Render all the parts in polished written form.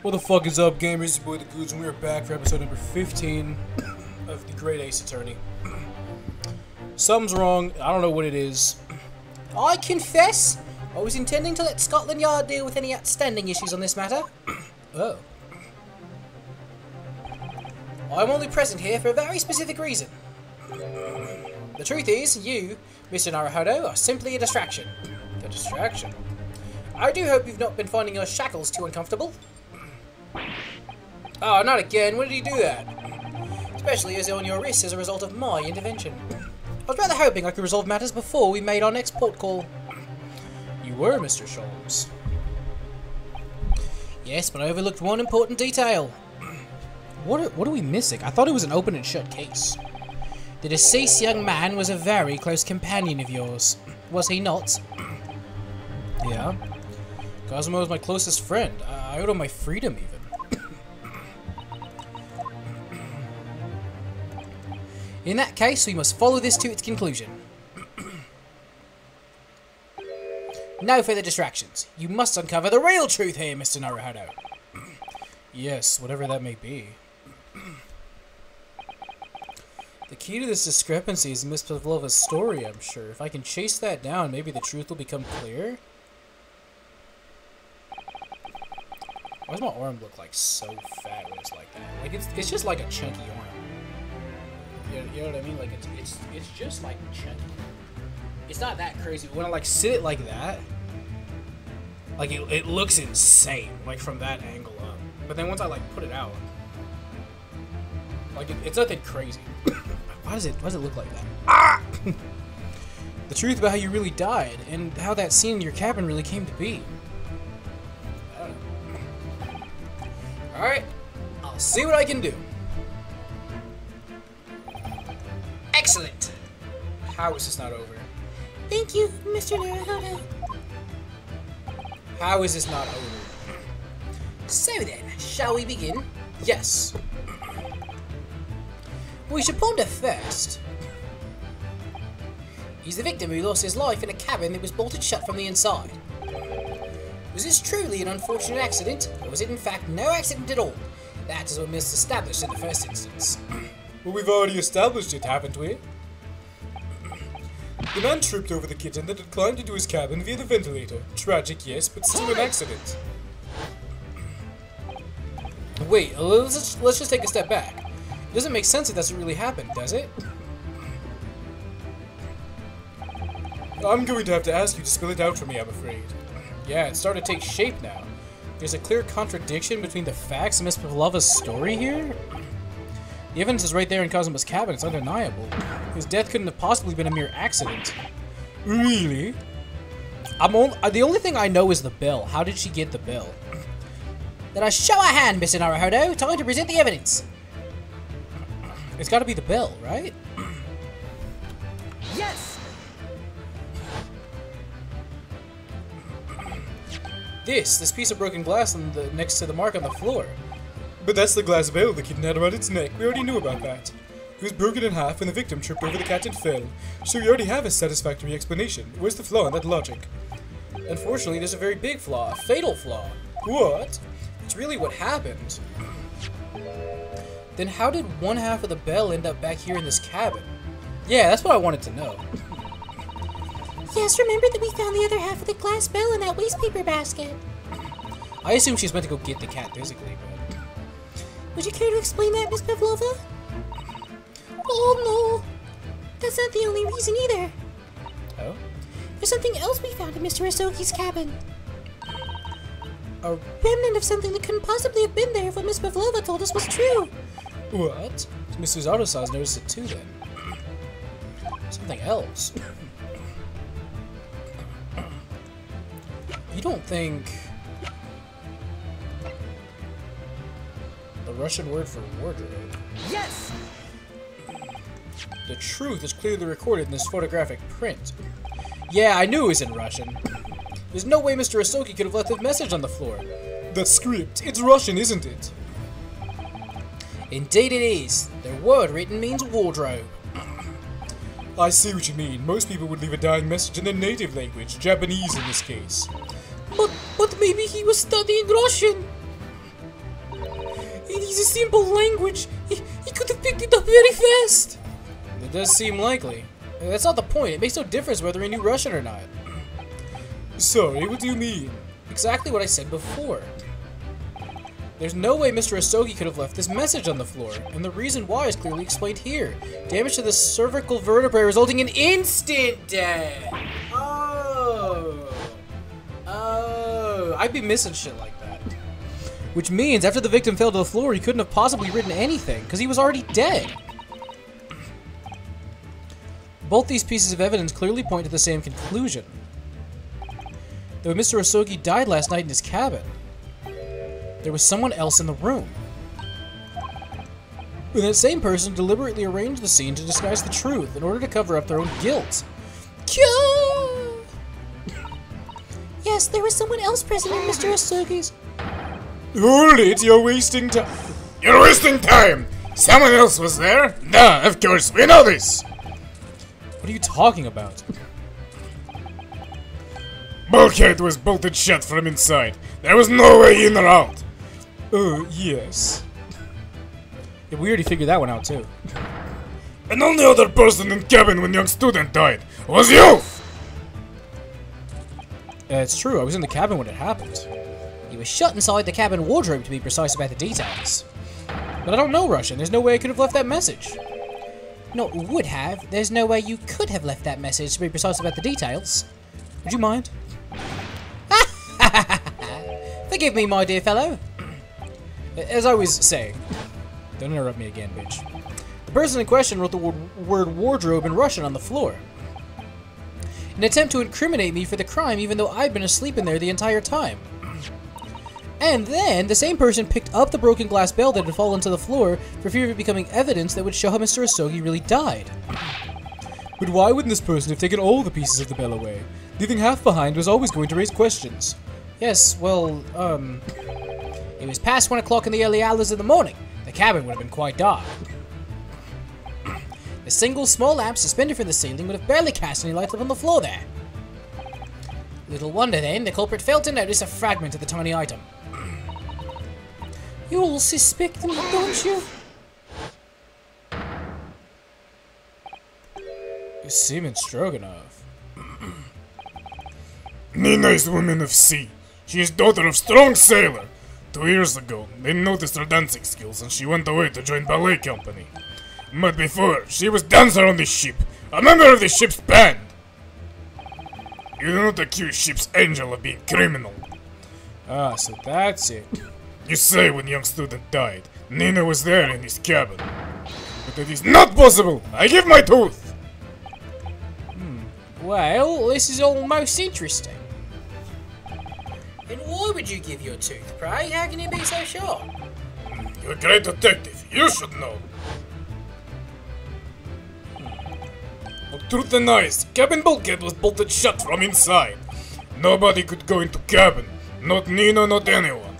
What the fuck is up, gamers? It's your boy The Goods, and we are back for episode number 15 of The Great Ace Attorney. Something's wrong. I don't know what it is. I confess, I was intending to let Scotland Yard deal with any outstanding issues on this matter. Oh. I'm only present here for a very specific reason. The truth is, you, Mr. Naruhodo, are simply a distraction. A distraction? I do hope you've not been finding your shackles too uncomfortable. Oh, not again. When did he do that? Especially as on your wrists as a result of my intervention. I was rather hoping I could resolve matters before we made our next port call. You were, Mr. Sholmes. Yes, but I overlooked one important detail. What are we missing? I thought it was an open and shut case. The deceased young man was a very close companion of yours. Was he not? Yeah. Cosmo was my closest friend. I owed him my freedom, even. In that case, we must follow this to its conclusion. No further distractions. You must uncover the real truth here, Mr. Naruhodo. Yes, whatever that may be. The key to this discrepancy is Miss Pavlova's story, I'm sure. If I can chase that down, maybe the truth will become clear. Why does my arm look like so fat when it's like that? Like it's just like a chunky arm. You know what I mean? Like it's just like chunky. It's not that crazy. When I like sit it like that, like it looks insane, like from that angle up. But then once I like put it out, like it's nothing crazy. Why does it look like that? Ah! The truth about how you really died and how that scene in your cabin really came to be. Alright, I'll see what I can do. Excellent. How is this not over? Thank you, Mr. Naruhodo. How is this not over? So then, shall we begin? Yes. We should ponder first. He's the victim who lost his life in a cabin that was bolted shut from the inside. Was this truly an unfortunate accident, or was it in fact no accident at all? That is what we must establish in the first instance. Well, we've already established it, haven't we? The man tripped over the kitten that had climbed into his cabin via the ventilator. Tragic, yes, but still an accident. Wait, let's just take a step back. It doesn't make sense if that's what really happened, does it? I'm going to have to ask you to spell it out for me, I'm afraid. Yeah, it's starting to take shape now. There's a clear contradiction between the facts and Miss Pavlova's story here. The evidence is right there in Cosmo's cabin, it's undeniable. His death couldn't have possibly been a mere accident. Really? The only thing I know is the bell. How did she get the bell? Then I show our hand, Mr. Naruhodo. Time to present the evidence. It's gotta be the bell, right? Yes! This piece of broken glass next to the mark on the floor. But that's the glass bell the kitten had around its neck. We already knew about that. It was broken in half when the victim tripped over the cat and fell. So we already have a satisfactory explanation. Where's the flaw in that logic? Unfortunately, there's a very big flaw. A fatal flaw. What? It's really what happened. Then how did one half of the bell end up back here in this cabin? Yeah, that's what I wanted to know. Yes, remember that we found the other half of the glass bell in that waste paper basket. I assume she's meant to go get the cat physically, but... Would you care to explain that, Miss Pavlova? Oh no! That's not the only reason either. Oh? There's something else we found in Mr. Asoki's cabin. A remnant of something that couldn't possibly have been there if what Miss Pavlova told us was true. What? Mr. Zardosa's noticed it too, then. Something else. You don't think... the Russian word for wardrobe? Yes! The truth is clearly recorded in this photographic print. Yeah, I knew it was in Russian. There's no way Mr. Asoki could have left a message on the floor. The script, it's Russian, isn't it? Indeed it is. The word written means wardrobe. I see what you mean. Most people would leave a dying message in their native language, Japanese in this case. But maybe he was studying Russian. simple language. He could have picked it up very fast. That does seem likely. That's not the point. It makes no difference whether he knew Russian or not. Sorry, what do you mean? Exactly what I said before. There's no way Mr. Asogi could have left this message on the floor, and the reason why is clearly explained here. Damage to the cervical vertebrae resulting in instant death! Oh, I'd be missing shit like that. Which means after the victim fell to the floor, he couldn't have possibly written anything, because he was already dead. Both these pieces of evidence clearly point to the same conclusion. Though Mr. Asogi died last night in his cabin, there was someone else in the room. And that same person deliberately arranged the scene to disguise the truth in order to cover up their own guilt. Yes, there was someone else present in Mr. Asogi's. Hold it, you're wasting time. You're wasting time! Someone else was there? Duh, of course, we know this! What are you talking about? Bulkhead was bolted shut from inside. There was no way in or out. Oh, yes. Yeah, we already figured that one out, too. And only other person in cabin when young student died was you! It's true, I was in the cabin when it happened. He was shut inside the cabin wardrobe, to be precise about the details. But I don't know Russian. There's no way I could have left that message. Not would have. There's no way you could have left that message, to be precise about the details. Would you mind? Forgive me, my dear fellow. As I was saying, don't interrupt me again, bitch. The person in question wrote the word wardrobe in Russian on the floor. An attempt to incriminate me for the crime even though I'd been asleep in there the entire time. And then, the same person picked up the broken glass bell that had fallen to the floor for fear of it becoming evidence that would show how Mr. Asogi really died. But why wouldn't this person have taken all the pieces of the bell away? Leaving half behind was always going to raise questions. Yes, well, It was past 1 o'clock in the early hours of the morning. The cabin would have been quite dark. The single small lamp suspended from the ceiling would have barely cast any light upon the floor there. Little wonder then the culprit failed to notice a fragment of the tiny item. You all suspect me, don't you? Seaman Stroganoff. Nina is woman of sea. She is daughter of strong sailor. 2 years ago, they noticed her dancing skills and she went away to join ballet company. But before, she was dancer on the ship, a member of the ship's band. You do not accuse ship's angel of being criminal. Ah, so that's it. You say when young student died, Nina was there in his cabin. But that is not possible! I give my tooth! Well, this is all most interesting. And why would you give your tooth, pray? How can you be so sure? You're a great detective, you should know. Well, truth and ice, cabin bulkhead was bolted shut from inside. Nobody could go into cabin, not Nina, not anyone.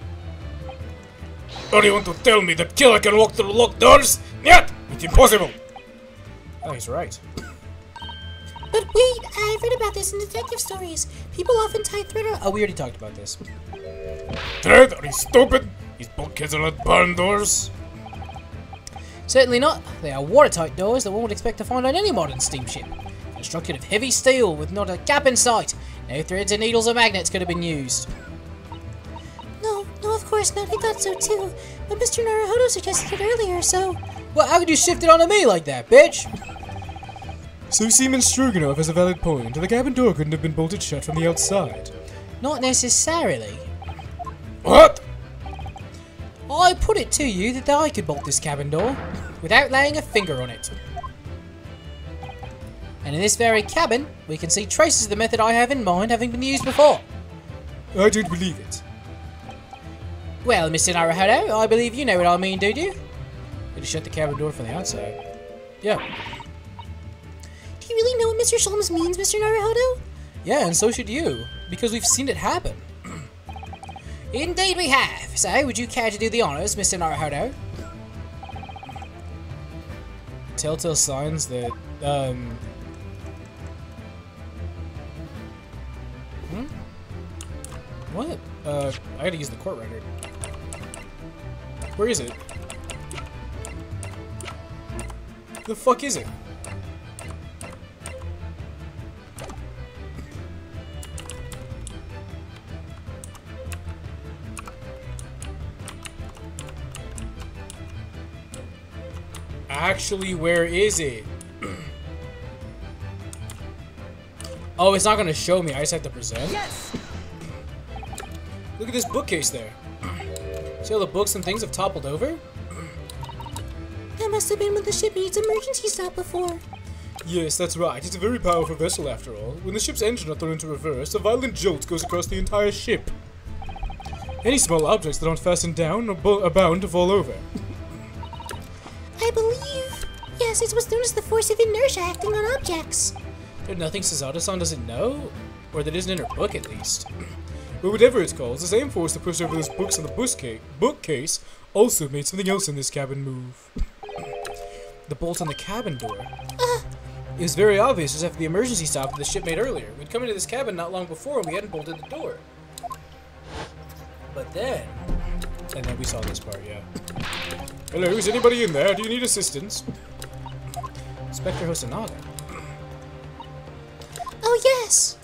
Or you want to tell me that killer can walk through locked doors? Yet, it's impossible. Oh, he's right. But wait, I've read about this in detective stories. People often tie thread on. Oh, we already talked about this. Thread? Are you stupid? These bulkheads are not barn doors. Certainly not. They are watertight doors that one would expect to find on any modern steamship. Constructed of heavy steel with not a gap in sight. No threads and needles or magnets could have been used. No, of course not. I thought so too. But Mr. Naruhodo suggested it earlier, so. Well, how could you shift it onto me like that, bitch? So Seaman Stroganoff has a valid point. The cabin door couldn't have been bolted shut from the outside. Not necessarily. What? I put it to you that I could bolt this cabin door without laying a finger on it. And in this very cabin, we can see traces of the method I have in mind having been used before. I don't believe it. Well, Mr. Naruhodo, I believe you know what I mean, do you? It shut the cabin door from the outside. Yeah. Do you really know what Mr. Sholmes means, Mr. Naruhodo? Yeah, and so should you. Because we've seen it happen. Indeed we have. So, would you care to do the honours, Mr. Naruhodo? Telltale signs that, What? I gotta use the court record. Where is it? The fuck is it? Actually, where is it? Oh, it's not gonna show me. I just have to present. Yes! Look at this bookcase there. See all the books and things have toppled over? That must have been when the ship needs emergency stop before. Yes, that's right. It's a very powerful vessel after all. When the ship's engine are thrown into reverse, a violent jolt goes across the entire ship. Any small objects that aren't fastened down are bound to fall over. I believe. Yes, it's what's known as the force of inertia acting on objects. There's nothing Suzato-san doesn't know? Or that isn't in her book, at least. But whatever it's called, the same force that pushed over those books on the bookcase also made something else in this cabin move. The bolt on the cabin door. It was very obvious just after the emergency stop that the ship made earlier. We'd come into this cabin not long before and we hadn't bolted the door. But then... And then we saw this part, yeah. Hello, is anybody in there? Do you need assistance? Inspector Hosonaga. Oh, yes!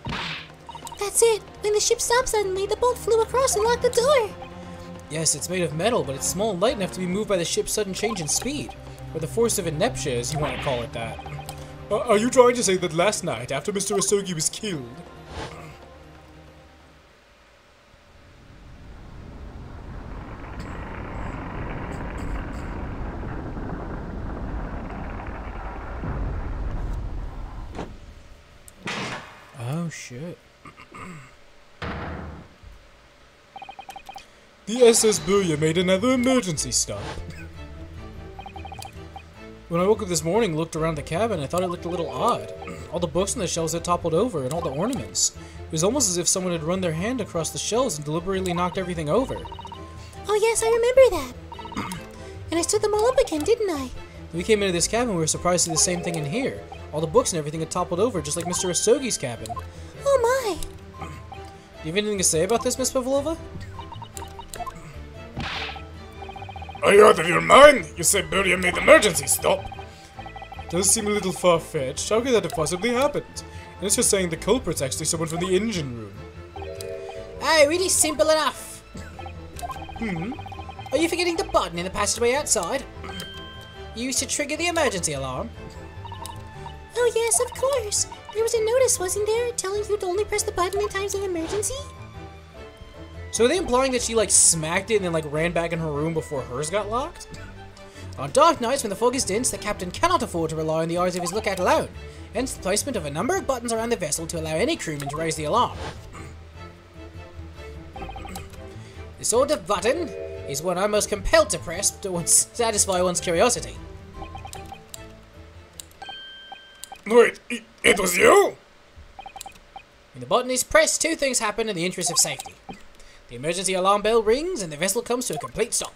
That's it. When the ship stopped suddenly, the bolt flew across and locked the door. Yes, it's made of metal, but it's small and light enough to be moved by the ship's sudden change in speed. Or the force of inertia, as you want to call it that. Are you trying to say that last night, after Mr. Asogi was killed... Oh, shit. The SS Booya made another emergency stop. When I woke up this morning and looked around the cabin, I thought it looked a little odd. All the books on the shelves had toppled over, and all the ornaments. It was almost as if someone had run their hand across the shelves and deliberately knocked everything over. Oh, yes, I remember that. And I stood them all up again, didn't I? When we came into this cabin, we were surprised to see the same thing in here. All the books and everything had toppled over, just like Mr. Asogi's cabin. Oh, my. Do you have anything to say about this, Miss Pavlova? Are you out of your mind? You said Booya made emergency stop. Does seem a little far-fetched. How could that have possibly happened? And it's just saying the culprit's actually someone from the engine room. Oh, really simple enough. Are you forgetting the button in the passageway outside? Used to trigger the emergency alarm. Oh, yes, of course. There was a notice, wasn't there, telling you to only press the button in times of emergency? So are they implying that she, like, smacked it and then, like, ran back in her room before hers got locked? On dark nights when the fog is dense, the captain cannot afford to rely on the eyes of his lookout alone. Hence the placement of a number of buttons around the vessel to allow any crewman to raise the alarm. This sort of button is one I'm most compelled to press to satisfy one's curiosity. Wait, it was you? When the button is pressed, two things happen in the interest of safety. The emergency alarm bell rings and the vessel comes to a complete stop.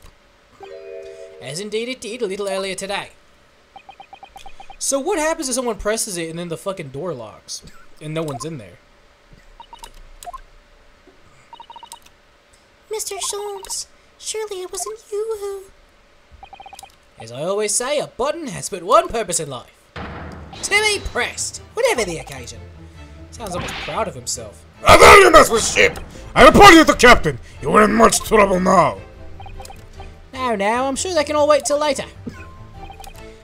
As indeed it did a little earlier today. So what happens if someone presses it and then the fucking door locks? And no one's in there? Mr. Sholmes, surely it wasn't you who... As I always say, a button has but one purpose in life. To be pressed, whatever the occasion. Sounds almost proud of himself. How dare you mess with ship! I report you to Captain! You were in much trouble now! Now, I'm sure they can all wait till later.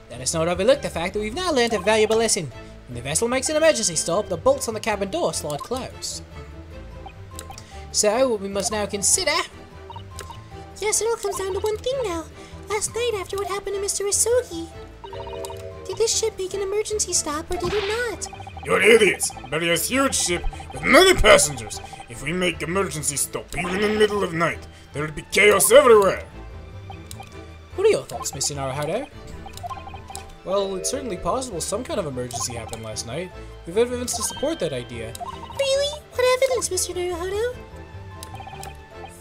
Let us not overlook the fact that we've now learned a valuable lesson. When the vessel makes an emergency stop, the bolts on the cabin door slide closed. So, what we must now consider... Yes, it all comes down to one thing now. Last night, after what happened to Mr. Asogi, did this ship make an emergency stop or did it not? You're idiots! Booya's huge ship with many passengers. If we make emergency stop, even in the middle of night, there would be chaos everywhere! What are your thoughts, Mr. Naruhodo? Well, it's certainly possible some kind of emergency happened last night. We've evidence to support that idea. Really? What evidence, Mr. Naruhodo?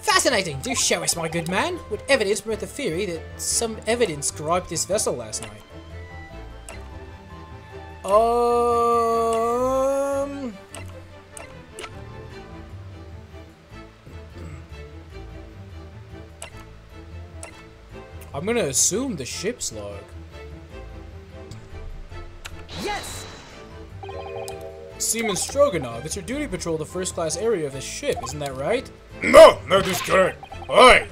Fascinating! Do show us, my good man. What evidence promote the theory that some evidence griped this vessel last night? I'm gonna assume the ship's log. Seaman Stroganov. It's your duty to patrol the first-class area of this ship, isn't that right? No, that is correct. Why?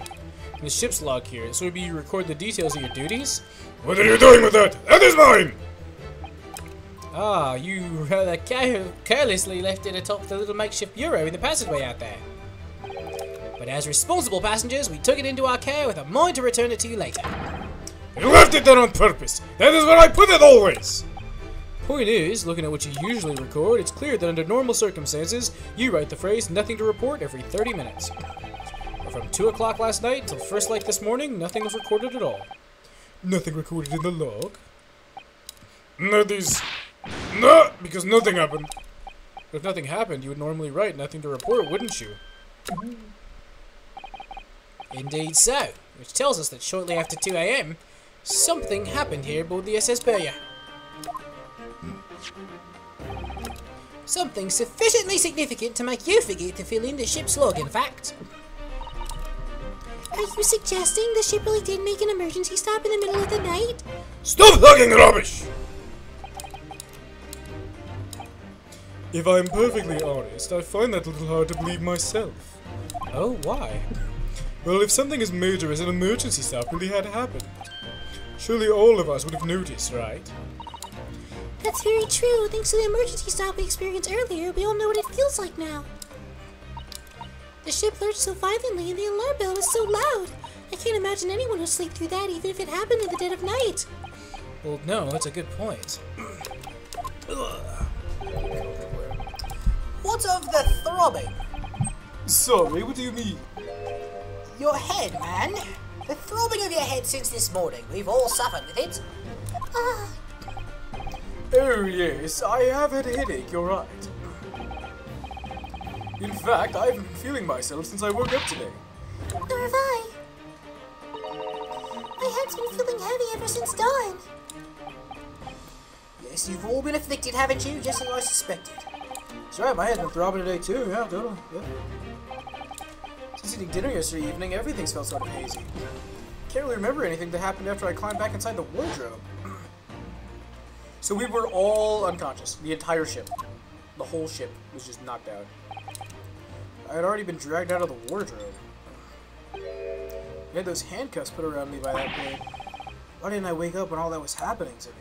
In the ship's log here, so maybe you record the details of your duties? What are you doing with that? That is mine! Ah, you rather carelessly left it atop the little makeshift bureau in the passageway out there. But as responsible passengers, we took it into our care with a mind to return it to you later. You left it there on purpose. That is where I put it always. Point is, looking at what you usually record, it's clear that under normal circumstances, you write the phrase "nothing to report" every 30 minutes. But from 2 o'clock last night till first light this morning, nothing was recorded at all. Nothing recorded in the log? That is... No, because nothing happened. If nothing happened, you would normally write "nothing to report," wouldn't you? Indeed so, which tells us that shortly after 2 AM, something happened here aboard the SS Beria. Something sufficiently significant to make you forget to fill in the ship's log, in fact. Are you suggesting the ship really did make an emergency stop in the middle of the night? Stop talking rubbish! If I'm perfectly honest, I find that a little hard to believe myself. Oh, why? Well, if something as major as an emergency stop really had happened, surely all of us would have noticed, right? That's very true. Thanks to the emergency stop we experienced earlier, we all know what it feels like now. The ship lurched so violently and the alarm bell was so loud. I can't imagine anyone would sleep through that even if it happened in the dead of night. Well, no, that's a good point. What of the throbbing? Sorry, what do you mean? Your head, man. The throbbing of your head since this morning. We've all suffered with it. Ah, Oh yes, I have had a headache, you're right. In fact, I haven't been feeling myself since I woke up today. nor have I. My head's been feeling heavy ever since dawn. Yes, you've all been afflicted, haven't you? Just as I suspected. That's right, my head's been throbbing today too, yeah, totally, yeah. Since eating dinner yesterday evening, everything's felt sort of hazy. Can't really remember anything that happened after I climbed back inside the wardrobe. So we were all unconscious, the entire ship. The whole ship was just knocked out. I had already been dragged out of the wardrobe. I had those handcuffs put around me by that point. Why didn't I wake up when all that was happening to me?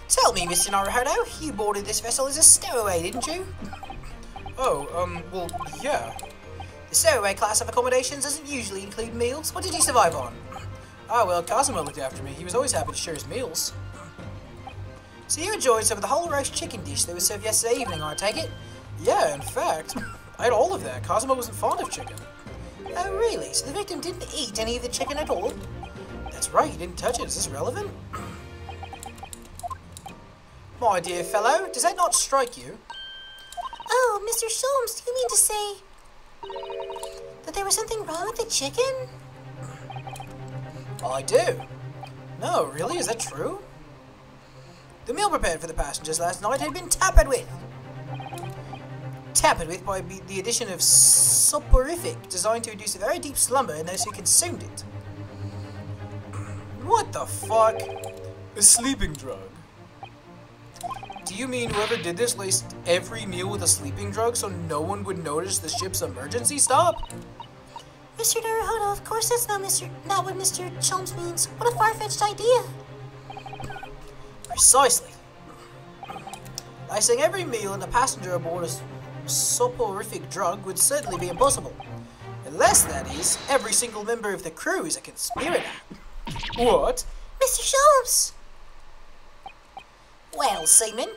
Tell me, Mr. Naruhodo, you boarded this vessel as a stowaway, didn't you? Oh, well, yeah. The stowaway class of accommodations doesn't usually include meals. What did you survive on? Oh, well, Cosimo looked after me. He was always happy to share his meals. So you enjoyed some of the whole roast chicken dish that was served yesterday evening, I take it? Yeah, in fact, I had all of that. Cosimo wasn't fond of chicken. Oh, really? So the victim didn't eat any of the chicken at all? That's right, he didn't touch it. Is this relevant? My dear fellow, does that not strike you? Oh, Mr. Sholmes, do you mean to say that there was something wrong with the chicken? I do. No, really? Is that true? The meal prepared for the passengers last night had been tampered with. Tampered with by the addition of soporific, designed to induce a very deep slumber in those who consumed it. What the fuck? A sleeping drug. Do you mean whoever did this laced every meal with a sleeping drug so no one would notice the ship's emergency stop? Mr. Naruhodo, of course that's not what Mr. Sholmes means. What a far-fetched idea. Precisely. Lacing every meal in a passenger aboard a soporific drug would certainly be impossible. Unless, that is, every single member of the crew is a conspirator. What? Mr. Sholmes! Well, seaman.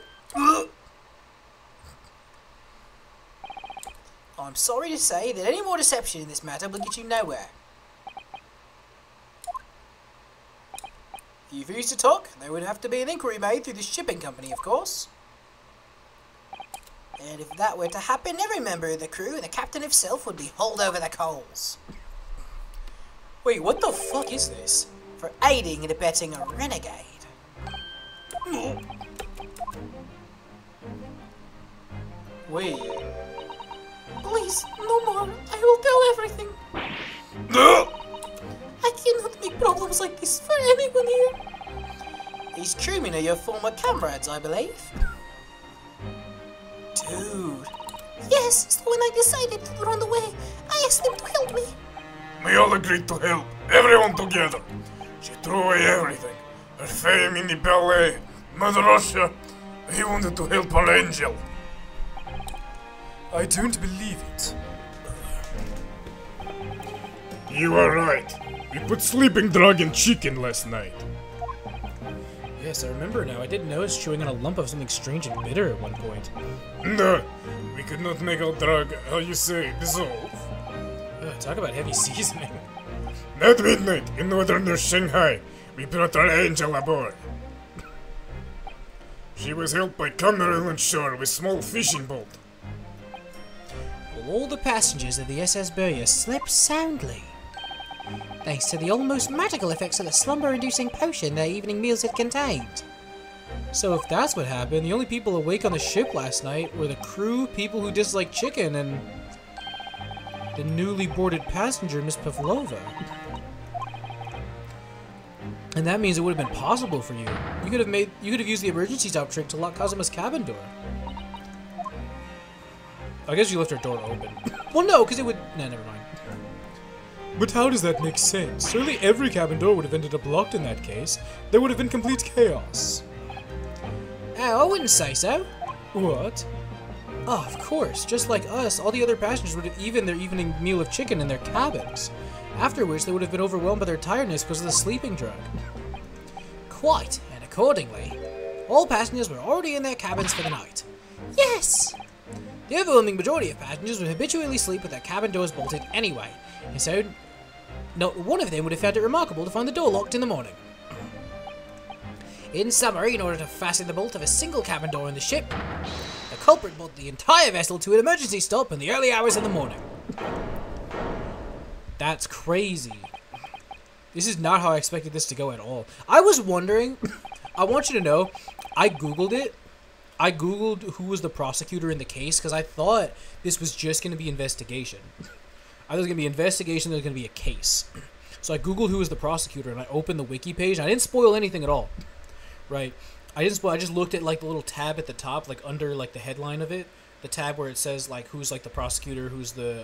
I'm sorry to say that any more deception in this matter will get you nowhere. If you refuse to talk, there would have to be an inquiry made through the shipping company, of course. And if that were to happen, every member of the crew and the captain himself would be hauled over the coals. Wait, what the fuck is this? For aiding and abetting a renegade. Wait. Please, no more. I will tell everything. I cannot make problems like this for anyone here. These crewmen are are your former comrades, I believe. Dude. Yes, so when I decided they were on the way, I asked them to help me. We all agreed to help, everyone together. She threw away everything. Her fame in the ballet, Mother Russia. We wanted to help our angel. I don't believe it. You are right. We put sleeping dragon chicken last night. Yes, I remember now. I didn't notice chewing on a lump of something strange and bitter at one point. No, we could not make our drug, how you say, dissolve. Talk about heavy seasoning. At midnight, in northern Shanghai, we brought our angel aboard. She was helped by Conrail on shore with small fishing boat. Well, all the passengers of the SS Burya slept soundly, thanks to the almost magical effects of the slumber-inducing potion their evening meals had contained. So if that's what happened, the only people awake on the ship last night were the crew, people who dislike chicken, and the newly boarded passenger, Miss Pavlova. And that means it would have been possible for you. You could have used the emergency stop trick to lock Kazuma's cabin door. I guess you left her door open. Well, no, because it would... Nah, never mind. But how does that make sense? Surely every cabin door would have ended up locked in that case. There would have been complete chaos. Oh, I wouldn't say so. What? Oh, of course. Just like us, all the other passengers would have eaten their evening meal of chicken in their cabins. After which, they would have been overwhelmed by their tiredness because of the sleeping drug. Quite, and accordingly, all passengers were already in their cabins for the night. Yes! The overwhelming majority of passengers would habitually sleep with their cabin doors bolted anyway, and so not one of them would have found it remarkable to find the door locked in the morning. In summary, in order to fasten the bolt of a single cabin door in the ship, the culprit brought the entire vessel to an emergency stop in the early hours of the morning. That's crazy. This is not how I expected this to go at all. I was wondering, I want you to know, I googled it. I googled who was the prosecutor in the case because I thought this was just going to be investigation. I thought it was going to be investigation, there was going to be a case. So I googled who was the prosecutor and I opened the wiki page. I didn't spoil anything at all. Right? I didn't spoil, I just looked at like the little tab at the top, like under like the headline of it. The tab where it says like who's like the prosecutor, who's the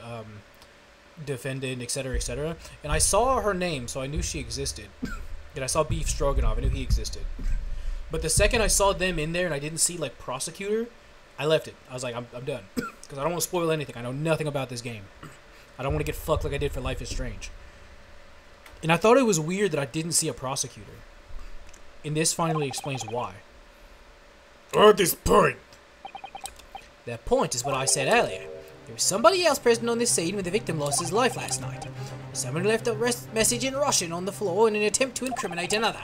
defendant, etc., etc. And I saw her name, so I knew she existed. And I saw Beef Stroganoff, I knew he existed. But the second I saw them in there and I didn't see like prosecutor, I left it. I was like, I'm done. Because I don't want to spoil anything. I know nothing about this game. I don't want to get fucked like I did for Life is Strange. And I thought it was weird that I didn't see a prosecutor. And this finally explains why. What is point? Their point is what I said earlier. There was somebody else present on this scene when the victim lost his life last night. Someone who left a message in Russian on the floor in an attempt to incriminate another.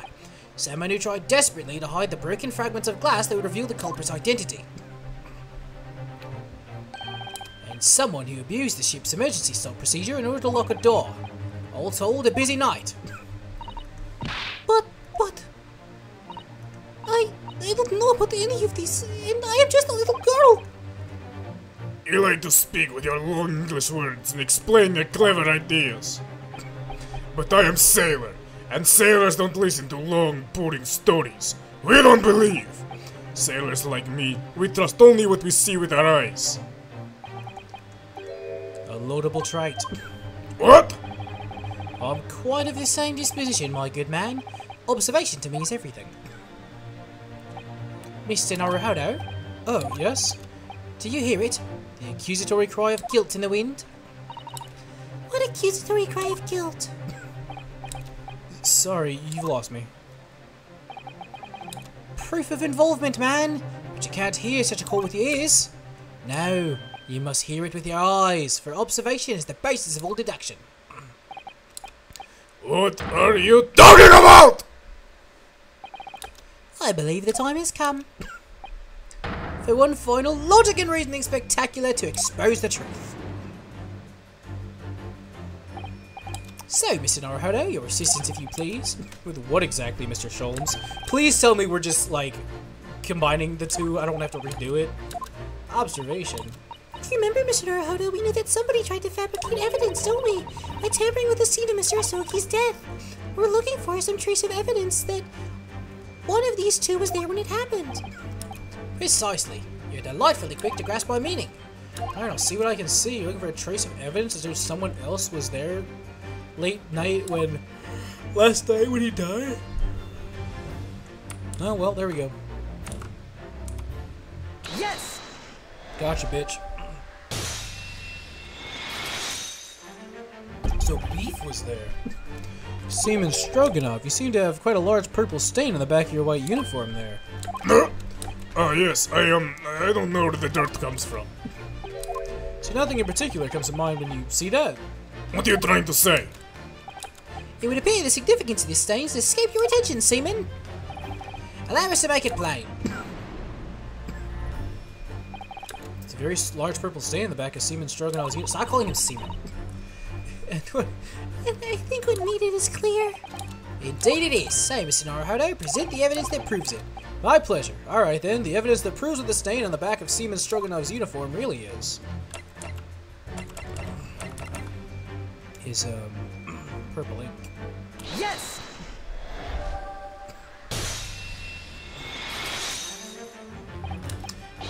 Someone who tried desperately to hide the broken fragments of glass that would reveal the culprit's identity. And someone who abused the ship's emergency stop procedure in order to lock a door. All told, a busy night. But... I don't know about any of this, and I am just a little girl. You like to speak with your long English words and explain your clever ideas. But I am sailor, and sailors don't listen to long, boring stories. We don't believe. Sailors like me, we trust only what we see with our eyes. A laudable trait. What? I'm quite of the same disposition, my good man. Observation to me is everything. Mr. Naruhodo? Oh, yes? Do you hear it? The accusatory cry of guilt in the wind? What accusatory cry of guilt? Sorry, you've lost me. Proof of involvement, man! But you can't hear such a call with your ears. No, you must hear it with your eyes, for observation is the basis of all deduction. What are you talking about? I believe the time has come for one final logic and reasoning spectacular to expose the truth. So, Mr. Naruhodo, your assistance if you please. With what exactly, Mr. Sholmes? Please tell me we're just, like, combining the two. I don't have to redo it. Observation. Do you remember, Mr. Naruhodo, we knew that somebody tried to fabricate evidence, don't we? By tampering with the scene of Mr. Asoki's death. We're looking for some trace of evidence that One of these two was there when it happened. Precisely. You're delightfully quick to grasp my meaning. I don't know, see what I can see. You're looking for a trace of evidence as though someone else was there last night when he died? Oh, well, there we go. Yes! Gotcha, bitch. So Beef was there. Seaman Stroganoff, you seem to have quite a large purple stain on the back of your white uniform there. Oh yes, I don't know where the dirt comes from. So nothing in particular comes to mind when you see that. What are you trying to say? It would appear the significance of this stain has escaped your attention, Seaman. Allow us to make it plain. It's a very large purple stain on the back of Seaman Stroganoff's uniform. Stop calling him Seaman. And I think what needed is clear. Indeed it is. So, Mr. Naruhodo, present the evidence that proves it. My pleasure. Alright then, the evidence that proves what the stain on the back of Seaman Stroganoff's uniform really is purple ink. Yes!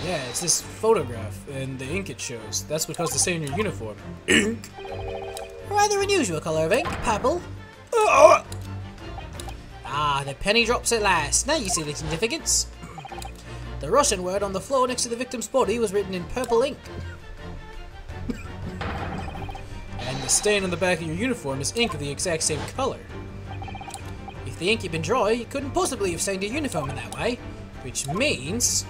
Yeah, it's this photograph and the ink it shows. That's what caused the stain on your uniform. Ink? Rather unusual colour of ink, purple. Ah, the penny drops at last. Now you see the significance. The Russian word on the floor next to the victim's body was written in purple ink. And the stain on the back of your uniform is ink of the exact same color. If the ink had been dry, you couldn't possibly have stained your uniform in that way. Which means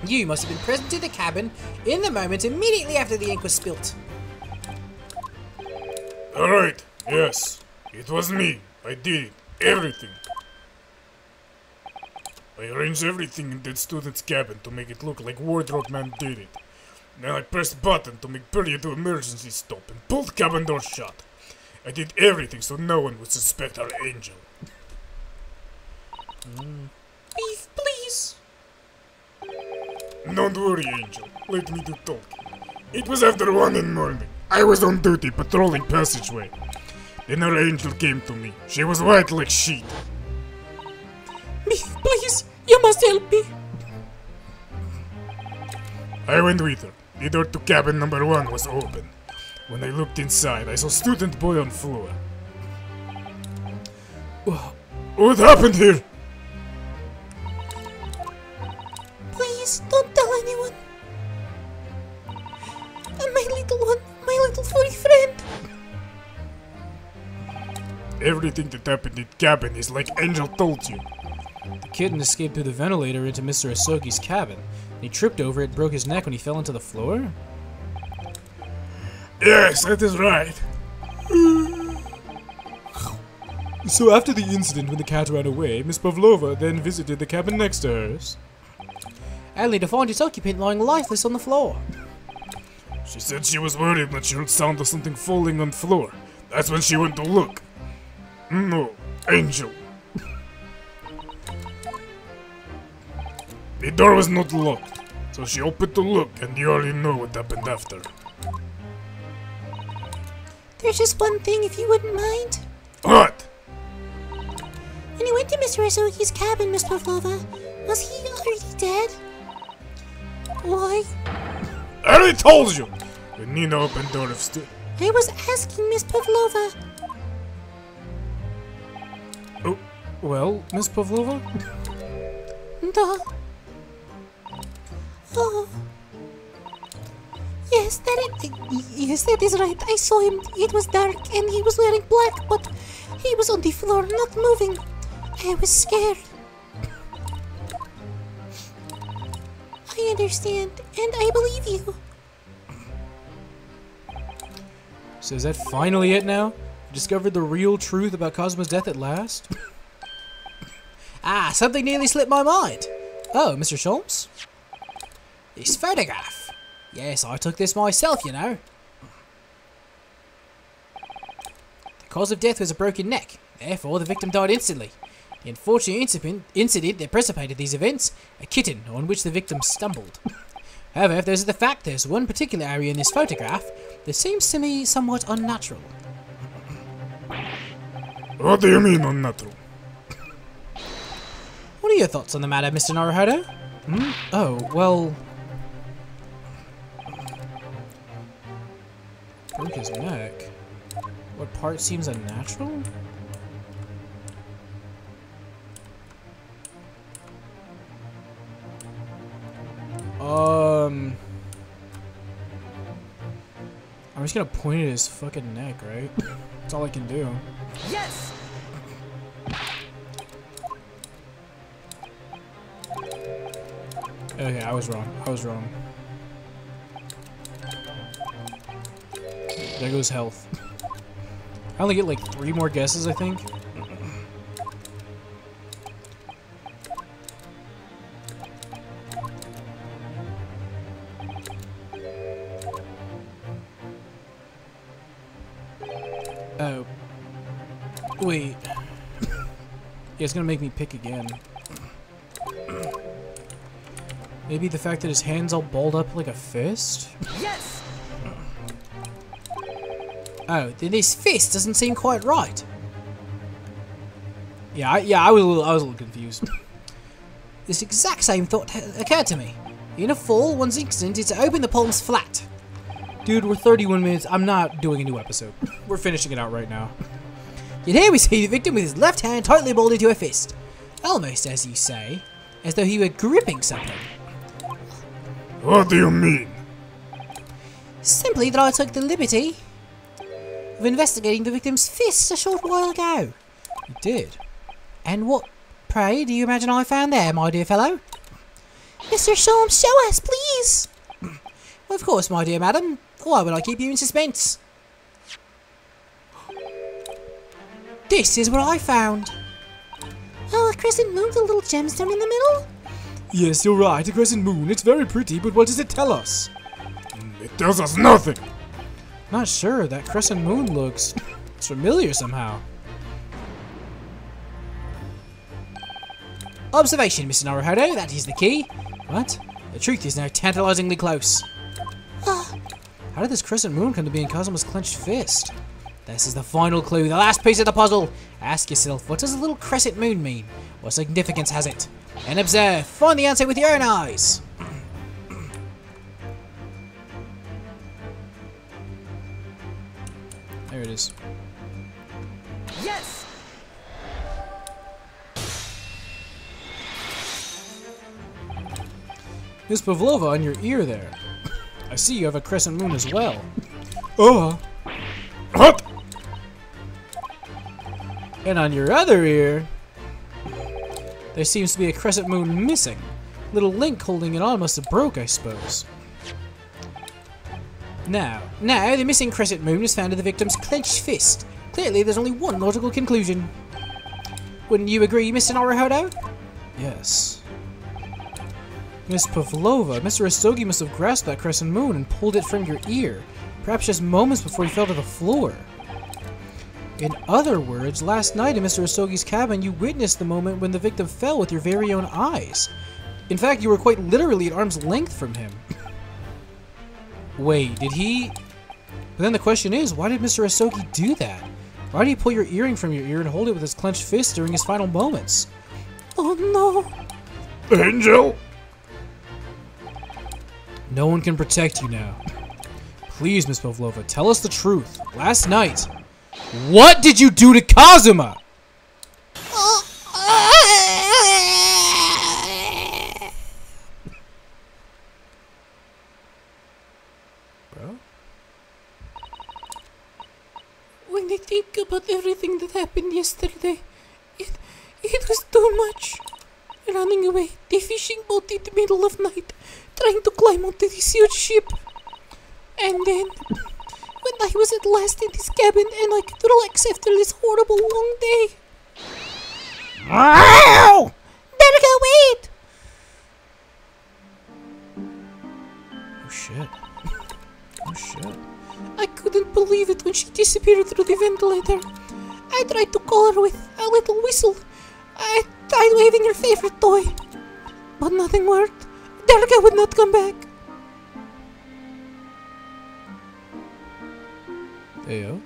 you must have been present in the cabin in the moment immediately after the ink was spilt. Alright, yes. It was me. I did it. Everything. I arranged everything in that student's cabin to make it look like Wardrobe Man did it. Then I pressed button to make period to emergency stop and pulled cabin door shut. I did everything so no one would suspect our angel. Beef, please. Don't worry, Angel. Let me do talking. It was after 1 in the morning. I was on duty patrolling passageway. Then our angel came to me. She was white like sheet. Beef, please. You must help me. I went with her. The door to cabin number 1 was open. When I looked inside, I saw student boy on floor. What happened here? Please, don't tell anyone. And my little one, my little furry friend. Everything that happened in cabin is like Angel told you. The kitten escaped through the ventilator into Mr. Asogi's cabin. He tripped over it and broke his neck when he fell into the floor? Yes, that is right. So after the incident when the cat ran away, Miss Pavlova then visited the cabin next to hers. Only to find its occupant lying lifeless on the floor. She said she was worried when she heard sound of something falling on the floor. That's when she went to look. No, Angel. The door was not locked, so she opened to look, and you already know what happened after. There's just one thing, if you wouldn't mind. What? When you went to Mr. Asogi's cabin, Miss Pavlova, was he already dead? Why? I already told you! When Nina opened door of I was asking Miss Pavlova. Oh, well, Miss Pavlova? Duh. Oh. Yes, that is right. I saw him. It was dark and he was wearing black, but he was on the floor, not moving. I was scared. I understand, and I believe you. So is that finally it now? You discovered the real truth about Cosmo's death at last? Ah, something nearly slipped my mind. Oh, Mr. Sholmes? This photograph. Yes, I took this myself, you know. The cause of death was a broken neck. Therefore, the victim died instantly. The unfortunate incident that precipitated these events, a kitten on which the victim stumbled. However, if there's the fact there's one particular area in this photograph that seems to me somewhat unnatural. What do you mean unnatural? your thoughts on the matter, Mr. Naruhodo? Hmm? Oh, well... Broke his neck. What part seems unnatural? I'm just gonna point at his fucking neck, right? That's all I can do. Yes! Okay, I was wrong. I was wrong. There goes health. I only get like 3 more guesses, I think. Oh. Wait. Yeah, it's gonna make me pick again. Maybe the fact that his hand's all balled up like a fist? Yes! Oh, then his fist doesn't seem quite right. Yeah, I was a little confused. This exact same thought occurred to me. In a fall, one's instinct is to open the palms flat. Dude, we're 31 minutes. I'm not doing a new episode. We're finishing it out right now. Yet here we see the victim with his left hand tightly balled into a fist. Almost, as you say, as though he were gripping something. What do you mean? Simply that I took the liberty of investigating the victim's fist a short while ago. You did? And what, pray, do you imagine I found there, my dear fellow? Mr. Sholmes, show us, please! Well, of course, my dear madam. Why would I keep you in suspense? This is what I found. Oh, a crescent moon with a little gemstone in the middle? Yes, you're right, a crescent moon. It's very pretty, but what does it tell us? It tells us nothing. Not sure. That crescent moon looks... it's familiar somehow. Observation, Mr. Naruhodo. That is the key. What? The truth is now tantalizingly close. How did this crescent moon come to be in Kazuma's clenched fist? This is the final clue, the last piece of the puzzle. Ask yourself, what does a little crescent moon mean? What significance has it? And observe. Find the answer with your own eyes. There it is. Yes! Miss Pavlova, on your ear there. I see you have a crescent moon as well. Oh. What? And on your other ear, there seems to be a crescent moon missing. Little Link holding it on must have broke, I suppose. Now, the missing crescent moon is found in the victim's clenched fist. Clearly, there's only one logical conclusion. Wouldn't you agree, Mr. Naruhodo? Yes. Miss Pavlova, Mr. Asogi must have grasped that crescent moon and pulled it from your ear, perhaps just moments before he fell to the floor. In other words, last night in Mr. Asogi's cabin, you witnessed the moment when the victim fell with your very own eyes. In fact, you were quite literally at arm's length from him. Wait, did he... But then the question is, why did Mr. Asogi do that? Why did he pull your earring from your ear and hold it with his clenched fist during his final moments? Oh no! Angel? No one can protect you now. Please, Miss Pavlova, tell us the truth. Last night, what did you do to Kazuma? Bro? When I think about everything that happened yesterday, it was too much. Running away, the fishing boat in the middle of night, trying to climb onto this huge ship. And then, when I was at last in this cabin and I could relax after this horrible long day. Ow! Better go wait! Oh shit. Oh shit. I couldn't believe it when she disappeared through the ventilator. I tried to call her with a little whistle. I tried waving her favorite toy. But nothing worked. Derga would not come back. Ayo.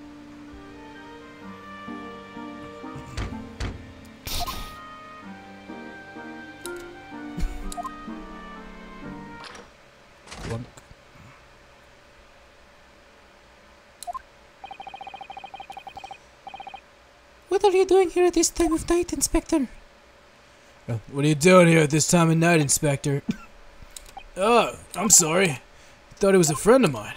What are you doing here at this time of night, Inspector? What are you doing here at this time of night, Inspector? Oh, I'm sorry. I thought he was a friend of mine.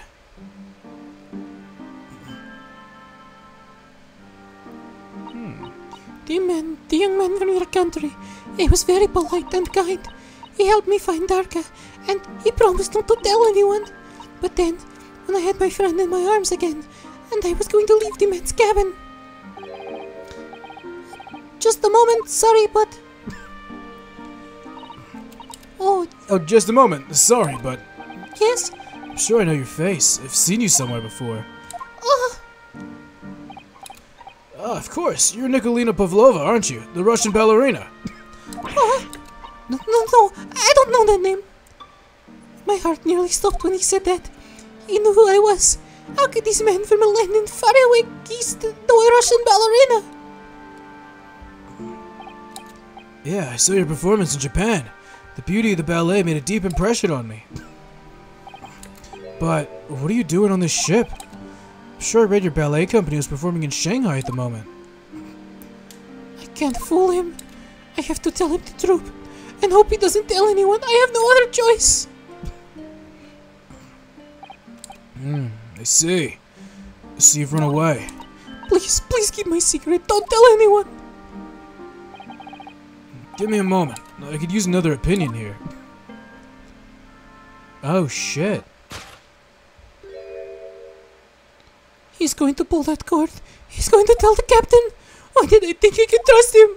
The young man from your country, he was very polite and kind. He helped me find Darka, and he promised not to tell anyone. But then, when I had my friend in my arms again, and I was going to leave the man's cabin. Just a moment, sorry, but... Oh, just a moment. Sorry, but... Yes? I'm sure I know your face. I've seen you somewhere before. Oh, Oh, of course. You're Nikolina Pavlova, aren't you? The Russian ballerina. no, I don't know that name. My heart nearly stopped when he said that. He knew who I was. How could this man from a land in faraway east know a Russian ballerina? Yeah, I saw your performance in Japan. The beauty of the ballet made a deep impression on me. But, what are you doing on this ship? I'm sure I read your ballet company was performing in Shanghai at the moment. I can't fool him. I have to tell him the truth. And hope he doesn't tell anyone. I have no other choice. I see. I see you've run away. Please keep my secret. Don't tell anyone. Give me a moment. I could use another opinion here. Oh, shit. He's going to pull that cord. He's going to tell the captain. Why did I think I could trust him?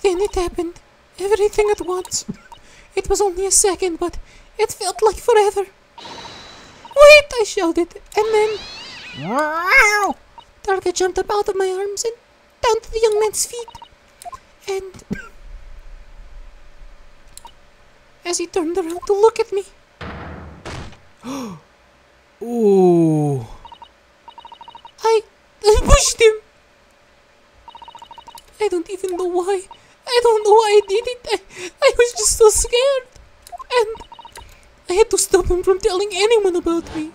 Then it happened. Everything at once. It was only a second, but it felt like forever. Wait, I shouted, and then... Wow! Darka jumped up out of my arms and down to the young man's feet. And... as he turned around to look at me... Ooh. I pushed him. I don't even know why. I don't know why I did it. I was just so scared. And I had to stop him from telling anyone about me.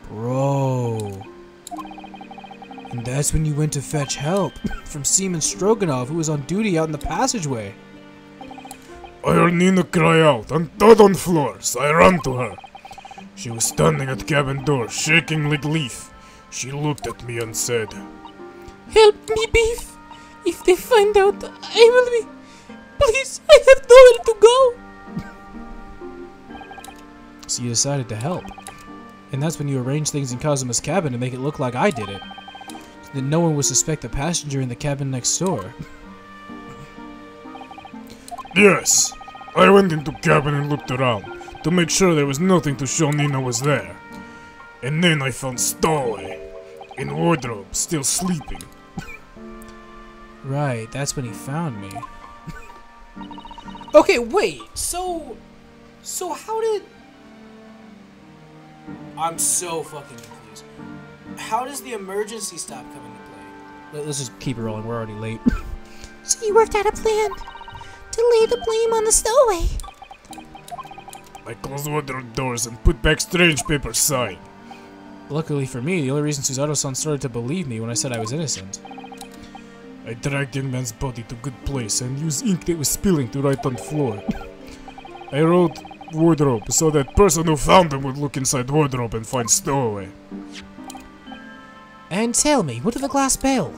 Bro. And that's when you went to fetch help from Seaman Stroganov, who was on duty out in the passageway. I heard Nina cry out and thud on floor, so I ran to her. She was standing at cabin door, shaking like leaf. She looked at me and said, Help me, Beef. If they find out, I will be... Please, I have nowhere to go. So you decided to help. And that's when you arranged things in Kazuma's cabin to make it look like I did it. So that no one would suspect the passenger in the cabin next door. Yes. I went into cabin and looked around to make sure there was nothing to show Nina was there. And then I found Stowaway in wardrobe, still sleeping. Right, that's when he found me. Okay, wait. So how did... I'm so fucking confused. How does the emergency stop coming to play? Let's just keep it rolling, we're already late. So you worked out a plan to lay the blame on the stowaway. I closed wardrobe doors and put back strange paper sign. Luckily for me, the only reason Suzato-san started to believe me when I said I was innocent. I dragged young man's body to good place and used ink that was spilling to write on floor. I wrote wardrobe so that person who found him would look inside wardrobe and find Stowaway. And tell me, what of the glass bell?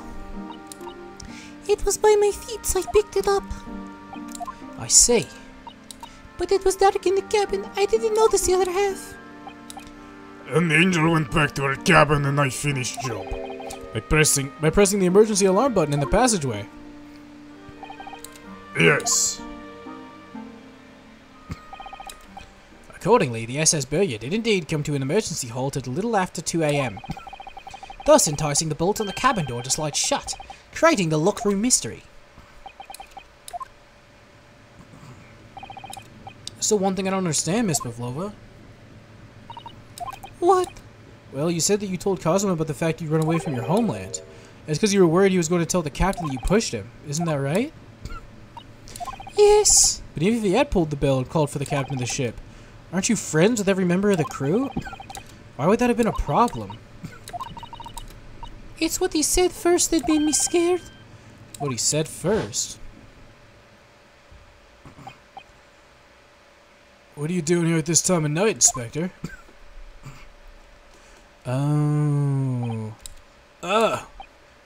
It was by my feet, so I picked it up. I see. But it was dark in the cabin. I didn't notice the other half. And the angel went back to her cabin and I finished job. By pressing the emergency alarm button in the passageway. Yes. Accordingly, the SS Billiard did indeed come to an emergency halt at a little after 2 AM, thus enticing the bolt on the cabin door to slide shut, creating the lockroom mystery. So one thing I don't understand, Miss Pavlova. What? Well, you said that you told Kazuma about the fact you run away from your homeland. It's because you were worried he was going to tell the captain that you pushed him. Isn't that right? Yes. But even if he had pulled the bell and called for the captain of the ship, aren't you friends with every member of the crew? Why would that have been a problem? It's what he said first that made me scared. What he said first? What are you doing here at this time of night, Inspector? Oh.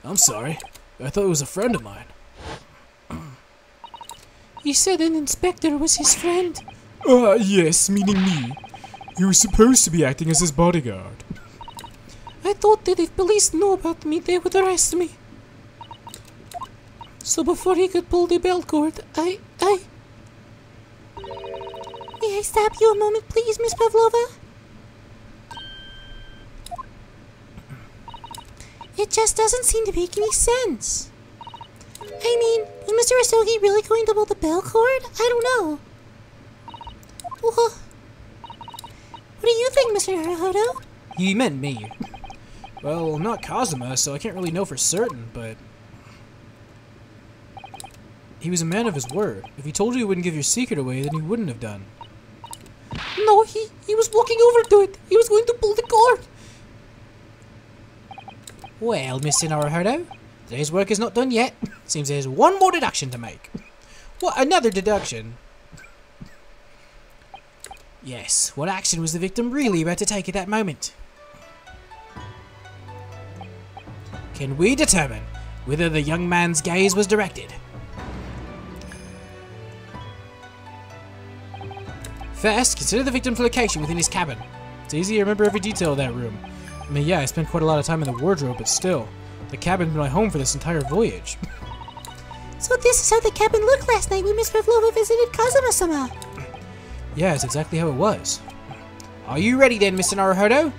I'm sorry. I thought it was a friend of mine. He said an inspector was his friend. Yes, meaning me. He was supposed to be acting as his bodyguard. I thought that if police knew about me, they would arrest me. So before he could pull the belt cord, I... May I stop you a moment, please, Miss Pavlova? It just doesn't seem to make any sense. I mean, was Mr. Asogi really going to pull the bell cord? I don't know. What do you think, Mr. Naruhodo? He meant me. Well, I'm not Kazuma, so I can't really know for certain, but... he was a man of his word. If he told you he wouldn't give your secret away, then he wouldn't have done. No, he was walking over to it. He was going to pull the cord. Well, Mr. Naruhodo, today's work is not done yet. Seems there's one more deduction to make. What, another deduction? Yes, what action was the victim really about to take at that moment? Can we determine whether the young man's gaze was directed? First, consider the victim's location within his cabin. It's easy to remember every detail of that room. I mean, yeah, I spent quite a lot of time in the wardrobe, but still, the cabin's been my home for this entire voyage. So this is how the cabin looked last night when Miss Pavlova visited Kazuma-sama. Yeah, it's exactly how it was. Are you ready then, Mr. Naruhodo?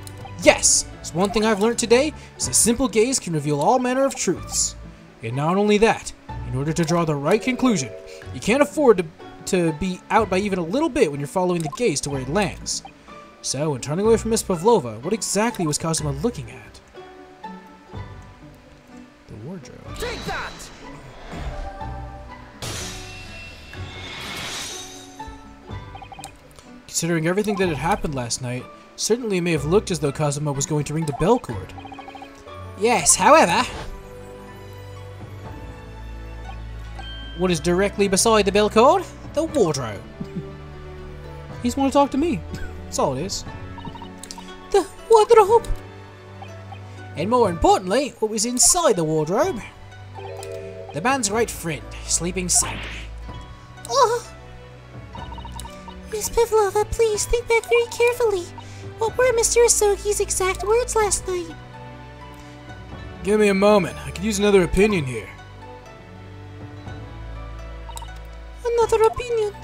Yes! So one thing I've learned today is a simple gaze can reveal all manner of truths. And not only that, in order to draw the right conclusion, you can't afford to be out by even a little bit when you're following the gaze to where it lands. So, when turning away from Miss Pavlova, what exactly was Kazuma looking at? The wardrobe. Take that! Considering everything that had happened last night, certainly it may have looked as though Kazuma was going to ring the bell cord. Yes, however... what is directly beside the bell cord? The wardrobe. He just want to talk to me. That's all it is. The wardrobe! And more importantly, what was inside the wardrobe? The man's right friend, sleeping soundly. Oh! Miss Pavlova, please think back very carefully. What were Mr. Asogi's exact words last night? Give me a moment. I could use another opinion here. Another opinion.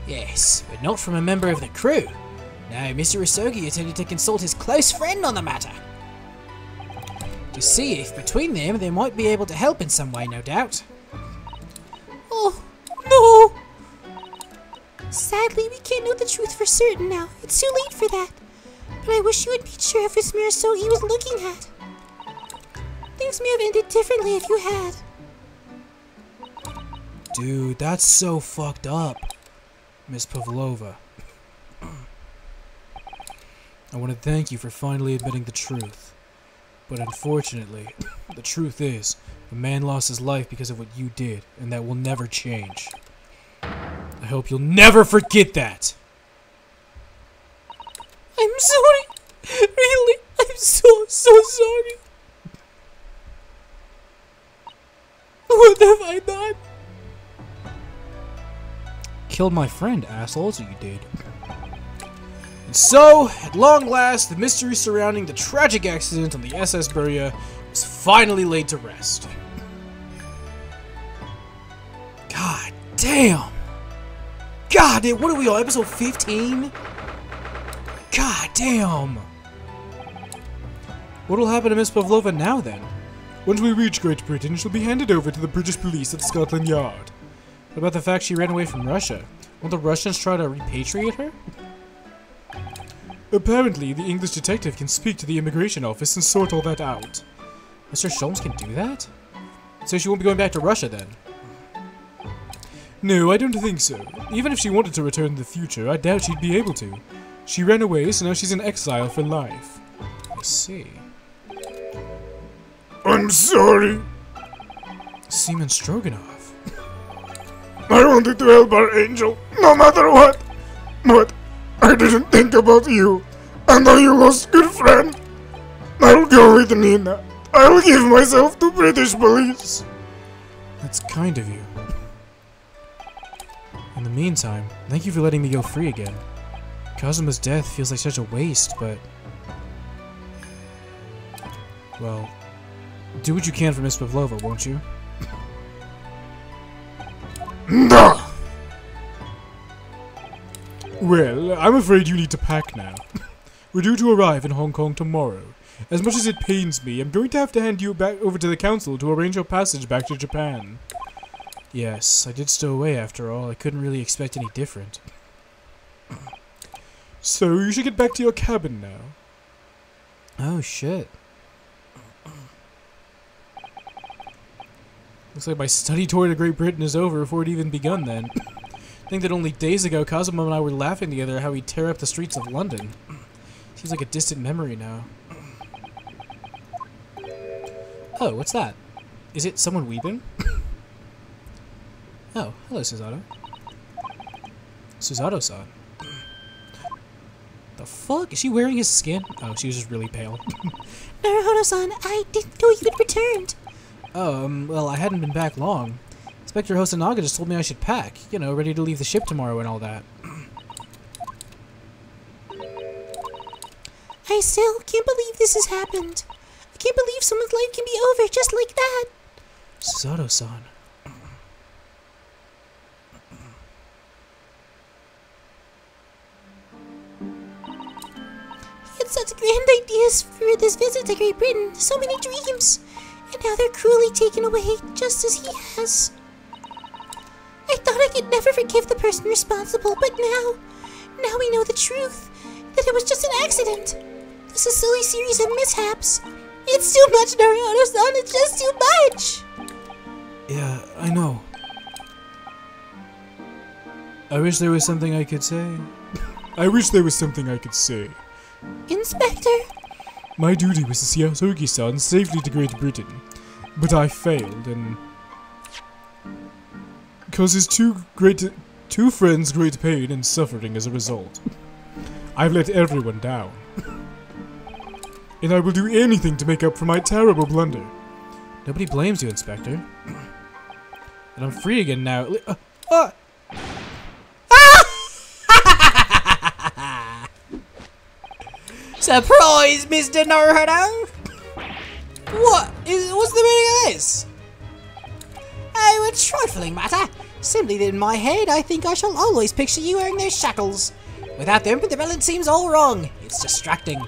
Yes, but not from a member of the crew. No, Mr. Asogi intended to consult his close friend on the matter. To see if between them they might be able to help in some way, no doubt. Oh, no! Sadly, we can't know the truth for certain now. It's too late for that. But I wish you had made sure if Miss Murasogi was looking at. Things may have ended differently if you had. Dude, that's so fucked up. Miss Pavlova. I want to thank you for finally admitting the truth. But unfortunately, the truth is, the man lost his life because of what you did, and that will never change. I hope you'll never forget that! I'm sorry! Really? I'm so sorry! What have I done? Killed my friend, asshole, that's what you did. And so, at long last, the mystery surrounding the tragic accident on the SS Burya was finally laid to rest. God damn! God damn, what are we on, episode 15? God damn! What'll happen to Miss Pavlova now then? Once we reach Great Britain, she'll be handed over to the British police at Scotland Yard. What about the fact she ran away from Russia? Won't the Russians try to repatriate her? Apparently, the English detective can speak to the immigration office and sort all that out. Mr. Sholmes can do that? So she won't be going back to Russia then? No, I don't think so. Even if she wanted to return in the future, I doubt she'd be able to. She ran away, so now she's in exile for life. I see. I'm sorry. Seaman Stroganoff. I wanted to help our angel, no matter what. But I didn't think about you. And now you lost a good friend. I'll go with Nina. I'll give myself to British police. That's kind of you. In the meantime, thank you for letting me go free again. Kazuma's death feels like such a waste, but... well, do what you can for Miss Pavlova, won't you? No! Well, I'm afraid you need to pack now. We're due to arrive in Hong Kong tomorrow. As much as it pains me, I'm going to have to hand you back over to the council to arrange your passage back to Japan. Yes, I did stow away after all. I couldn't really expect any different. So, you should get back to your cabin now. Oh, shit. Looks like my study tour to Great Britain is over before it even begun then. Think that only days ago, Kazuma and I were laughing together how we'd tear up the streets of London. Seems like a distant memory now. Oh, what's that? Is it someone weeping? Oh, hello, Susato. Susato-san. The fuck? Is she wearing his skin? Oh, she was just really pale. Naruhodo-san, I didn't know you had returned. Oh, well, I hadn't been back long. Inspector Hosonaga just told me I should pack. You know, ready to leave the ship tomorrow and all that. I still can't believe this has happened. I can't believe someone's life can be over just like that. Susato-san. He had such grand ideas for this visit to Great Britain, so many dreams, and now they're cruelly taken away just as he has. I thought I could never forgive the person responsible, but now we know the truth, that it was just an accident. Just a silly series of mishaps. It's too much, Naruhodo-san, it's just too much! Yeah, I know. I wish there was something I could say. I wish there was something I could say. Inspector? My duty was to see Hosogi-san safely to Great Britain, but I failed and caused his two friends great pain and suffering as a result. I've let everyone down. And I will do anything to make up for my terrible blunder. Nobody blames you, Inspector. And I'm free again now. Surprise, Mr. Naruhodo! What's the meaning of this? Oh, a trifling matter. Simply that in my head, I think I shall always picture you wearing those shackles. Without them, the balance seems all wrong. It's distracting.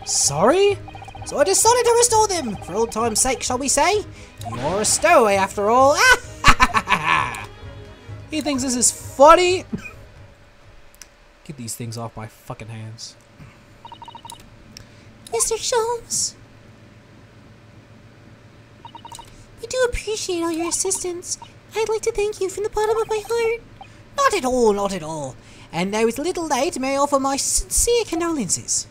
Sorry? So I decided to restore them. For old time's sake, shall we say? You're a stowaway after all. He thinks this is funny. Get these things off my fucking hands. Mr. Sholmes, we do appreciate all your assistance. I'd like to thank you from the bottom of my heart. Not at all, not at all. And though it's a little late, may I offer my sincere condolences.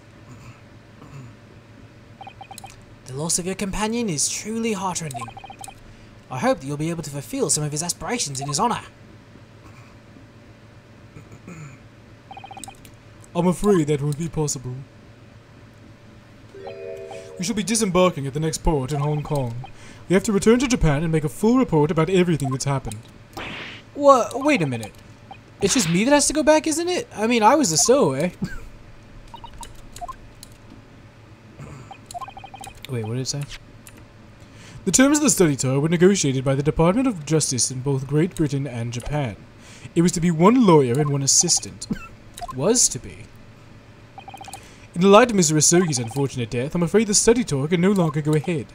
The loss of your companion is truly heartrending. I hope that you'll be able to fulfill some of his aspirations in his honor. I'm afraid that won't be possible. We shall be disembarking at the next port in Hong Kong. We have to return to Japan and make a full report about everything that's happened. What? Wait a minute. It's just me that has to go back, isn't it? I mean, I was the stowaway. Wait, what did it say? The terms of the study tour were negotiated by the Department of Justice in both Great Britain and Japan. It was to be one lawyer and one assistant. Was to be. In the light of Mr. Hosogi's unfortunate death, I'm afraid the study tour can no longer go ahead.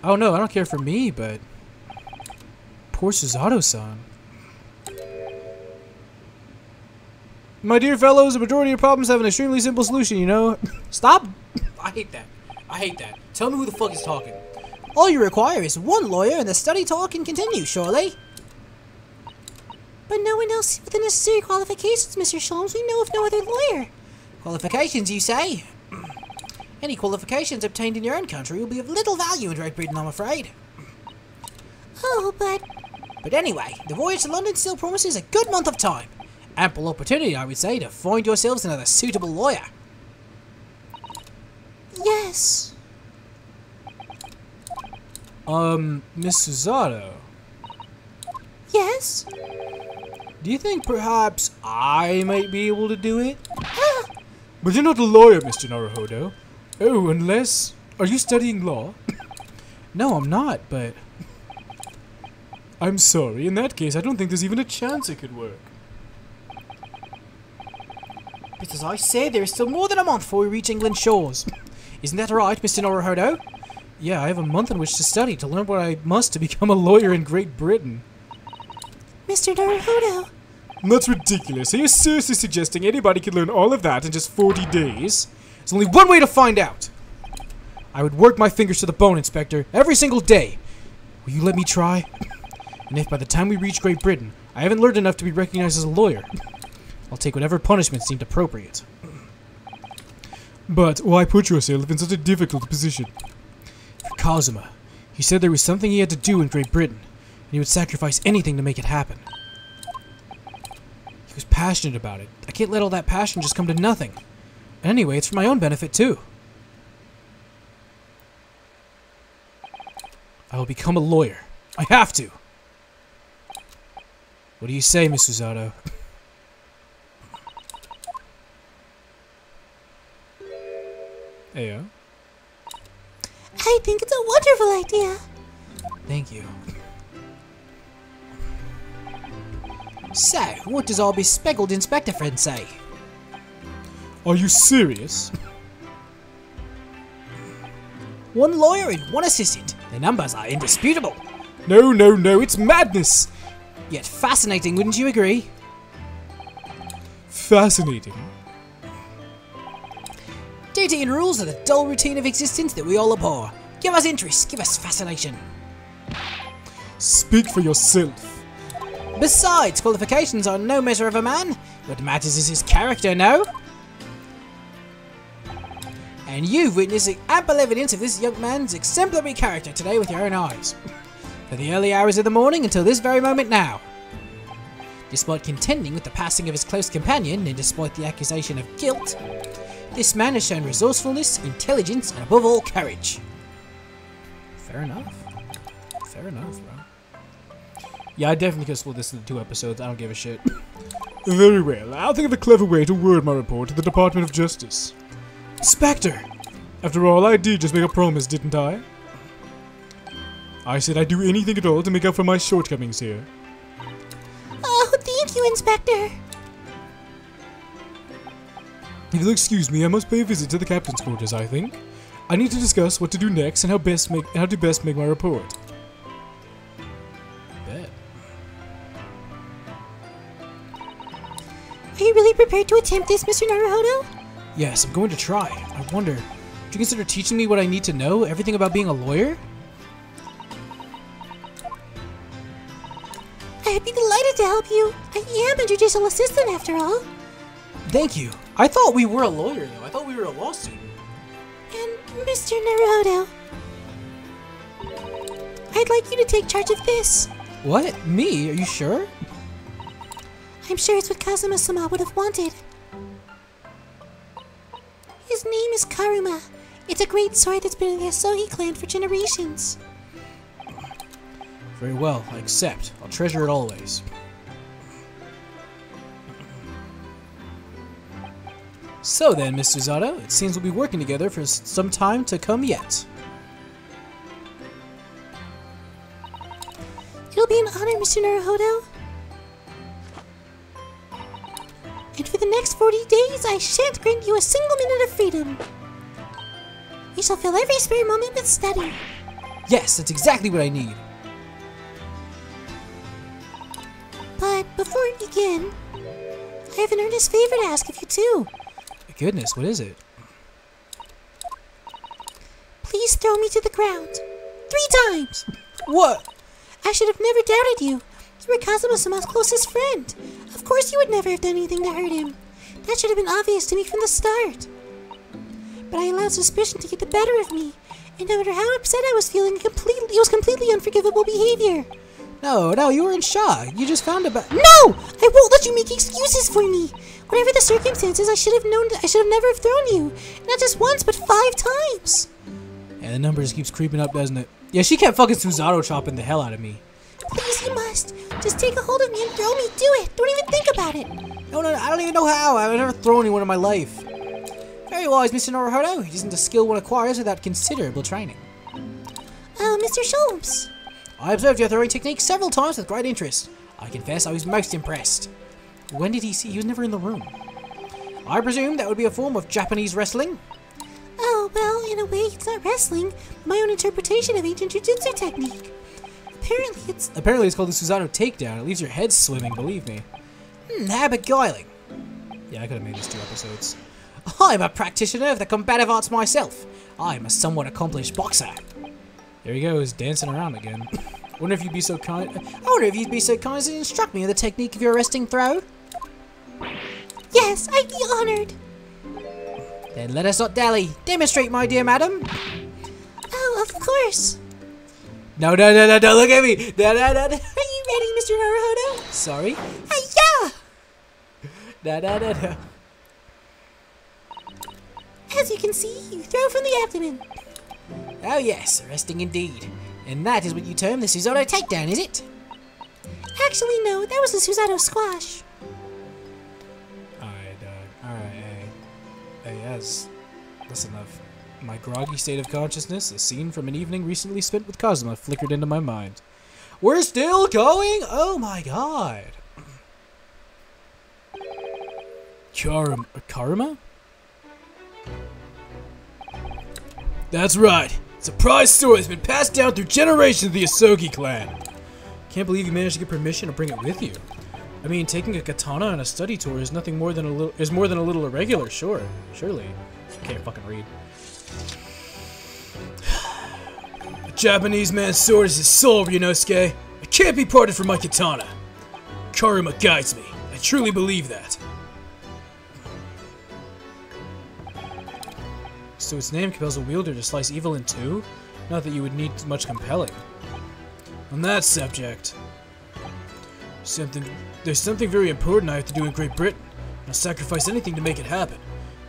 Oh no, I don't care for me, but... Poor Susato-san. My dear fellows, the majority of problems have an extremely simple solution, you know? Stop! I hate that. I hate that. Tell me who the fuck is talking. All you require is one lawyer and the study tour can continue, surely? But no one else with the necessary qualifications, Mr. Sholmes. We know of no other lawyer. Qualifications, you say? Any qualifications obtained in your own country will be of little value in Great Britain, I'm afraid. Oh, but But anyway, the voyage to London still promises a good month of time. Ample opportunity, I would say, to find yourselves another suitable lawyer. yes. Miss Susato, Yes? do you think perhaps I might be able to do it? Ah, But you're not a lawyer, Mr. Naruhodo. Oh, unless... Are you studying law? No, I'm not, but... I'm sorry, in that case, I don't think there's even a chance it could work. But as I said, there is still more than a month before we reach England's shores. Isn't that right, Mr. Naruhodo? Yeah, I have a month in which to study to learn what I must to become a lawyer in Great Britain. Mr. Naruhodo. That's ridiculous. Are you seriously suggesting anybody could learn all of that in just 40 days? There's only one way to find out. I would work my fingers to the bone, Inspector, every single day. Will you let me try? And if by the time we reach Great Britain, I haven't learned enough to be recognized as a lawyer, I'll take whatever punishment seemed appropriate. But why put yourself in such a difficult position? For Kazuma, he said there was something he had to do in Great Britain, and he would sacrifice anything to make it happen. He was passionate about it. I can't let all that passion just come to nothing. And anyway, it's for my own benefit, too. I will become a lawyer. I have to. What do you say, Miss Susato? Heyo. I think it's a wonderful idea. Thank you. So, what does our bespectacled inspector friend say? Are you serious? One lawyer and one assistant. The numbers are indisputable. No, no, no, it's madness! Yet fascinating, wouldn't you agree? Fascinating. Duty and rules are the dull routine of existence that we all abhor. Give us interest, give us fascination. Speak for yourself. Besides, qualifications are no measure of a man. What matters is his character, no? And you've witnessed ample evidence of this young man's exemplary character today with your own eyes. From the early hours of the morning until this very moment now. Despite contending with the passing of his close companion, and despite the accusation of guilt, this man has shown resourcefulness, intelligence, and above all, courage. Fair enough. Fair enough, bro. Yeah, I definitely could split this into 2 episodes. I don't give a shit. Very well. I'll think of a clever way to word my report to the Department of Justice. Inspector! After all, I did just make a promise, didn't I? I said I'd do anything at all to make up for my shortcomings here. Oh, thank you, Inspector. If you'll excuse me, I must pay a visit to the captain's quarters, I think. I need to discuss what to do next and how to best make my report. Bet. Are you really prepared to attempt this, Mr. Naruhodo? Yes, I'm going to try. I wonder, do you consider teaching me what I need to know? Everything about being a lawyer? I'd be delighted to help you. I am a judicial assistant, after all. Thank you. I thought we were a lawyer, though. I thought we were a law student. And Mr. Naruhodo, I'd like you to take charge of this. What? Me? Are you sure? I'm sure it's what Kazuma-sama would have wanted. His name is Karuma. It's a great sword that's been in the Asogi clan for generations. Very well, I accept. I'll treasure it always. So then, Miss Susato, it seems we'll be working together for some time to come yet. It'll be an honor, Mr. Naruhodo. And for the next 40 days, I shan't grant you a single minute of freedom. You shall fill every spare moment with study. Yes, that's exactly what I need. But before we begin, I have an earnest favor to ask of you too. Goodness, what is it? Please throw me to the ground. 3 times! What? I should have never doubted you. You were Kazuma-sama's closest friend. Of course you would never have done anything to hurt him. That should have been obvious to me from the start. but I allowed suspicion to get the better of me. And no matter how upset I was feeling, it was completely unforgivable behavior. No, you were in shock. You just found about. No! I won't let you make excuses for me. Whatever the circumstances, I should have known. I should have never have thrown you. Not just once, but 5 times. And the number just keeps creeping up, doesn't it? Yeah, she kept fucking Susanoo chopping the hell out of me. Please, you must. Just take a hold of me and throw me. Do it. Don't even think about it. No, I don't even know how. I've never thrown anyone in my life. Very wise, Mr. Naruhodo. It isn't a skill one acquires without considerable training. Oh, Mr. Sholmes. I observed your throwing technique several times with great interest. I confess I was most impressed. When did he see? He was never in the room. I presume that would be a form of Japanese wrestling? Oh, well, in a way, it's not wrestling. My own interpretation of ancient jujutsu technique. Apparently it's called the Susanoo takedown. It leaves your head swimming, believe me. How beguiling. Yeah, I could have made this 2 episodes. I'm a practitioner of the combative arts myself. I'm a somewhat accomplished boxer. There he goes, dancing around again. I wonder if you'd be so kind as to instruct me in the technique of your wrestling throw? Yes, I'd be honored. Then let us not dally. Demonstrate, my dear madam. Oh, of course. No, look at me. No. Are you ready, Mr. Naruhodo? Sorry? Hi-ya! No. As you can see, you throw from the abdomen. Oh yes, arresting indeed. And that is what you term the Susanoo takedown, is it? Actually, no, that was a Susanoo squash. Alright, hey, that's enough. My groggy state of consciousness, a scene from an evening recently spent with Kazuma, flickered into my mind. We're still going? Oh my god. Karuma? That's right. It's a prized story that's been passed down through generations of the Asogi clan. Can't believe you managed to get permission to bring it with you. I mean, taking a katana on a study tour is more than a little irregular, surely. I can't fucking read. A Japanese man's sword is his soul, Ryunosuke. It can't be parted from my katana. Karuma guides me. I truly believe that. So its name compels a wielder to slice evil in 2? Not that you would need much compelling. On that subject, there's something very important I have to do in Great Britain. I'll sacrifice anything to make it happen.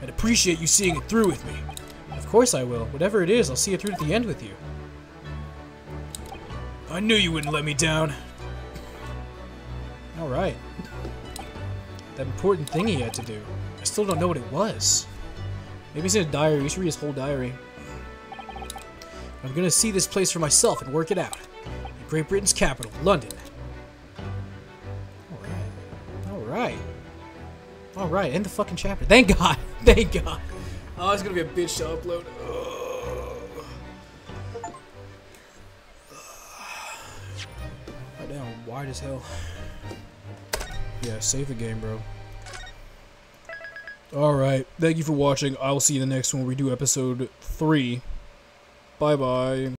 I'd appreciate you seeing it through with me. Of course I will. Whatever it is, I'll see it through to the end with you. I knew you wouldn't let me down. Alright. That important thing he had to do. I still don't know what it was. Maybe it's in a diary. You should read his whole diary. I'm gonna see this place for myself and work it out. In Great Britain's capital, London. Alright, end the fucking chapter. Thank God! Thank God! Oh, it's gonna be a bitch to upload. Right now, wide as hell. Yeah, save the game, bro. Alright, thank you for watching. I will see you in the next one where we do episode 3. Bye-bye.